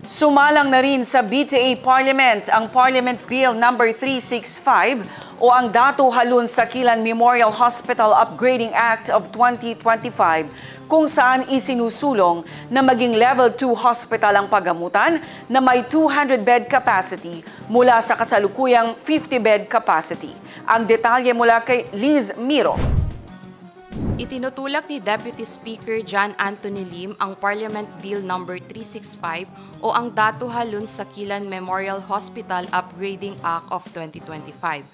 Sumalang na rin sa BTA Parliament ang Parliament Bill No. 365 o ang Datu Halun Sakilan Memorial Hospital Upgrading Act of 2025 kung saan isinusulong na maging Level 2 hospital ang paggamutan na may 200-bed capacity mula sa kasalukuyang 50-bed capacity. Ang detalye mula kay Liz Miro. Itinutulak ni Deputy Speaker John Anthony Lim ang Parliament Bill No. 365 o ang Datu Halun Sakilan Memorial Hospital Upgrading Act of 2025.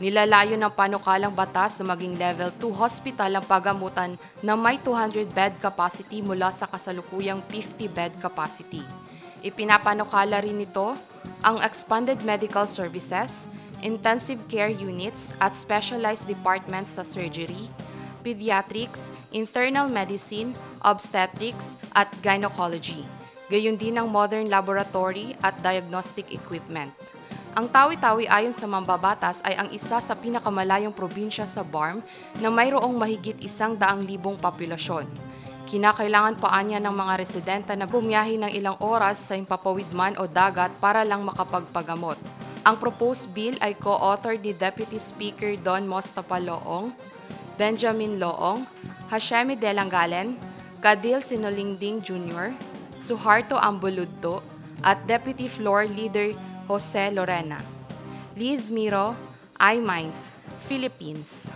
Nilalayo ng panukalang batas na maging Level 2 hospital ang paggamutan na may 200-bed capacity mula sa kasalukuyang 50-bed capacity. Ipinapanukala rin nito ang expanded medical services, intensive care units at specialized departments sa surgery, pediatrics, internal medicine, obstetrics at gynecology. Gayon din ang modern laboratory at diagnostic equipment. Ang Tawi-Tawi ayon sa mambabatas ay ang isa sa pinakamalayong probinsya sa BARM na mayroong mahigit 100,000 populasyon. Kinakailangan pa niya ng mga residente na bumiyahe ng ilang oras sa himpapawid man o dagat para lang makapagpagamot. Ang proposed bill ay co-authored ni Deputy Speaker Don Mostofa Loong, Benjamin Loong, Hashemi Delangalen, Kadil Sinolingding Jr., Suharto Ambuludto, at Deputy Floor Leader Jose Lorena. Liz Miro, iMinds, Philippines.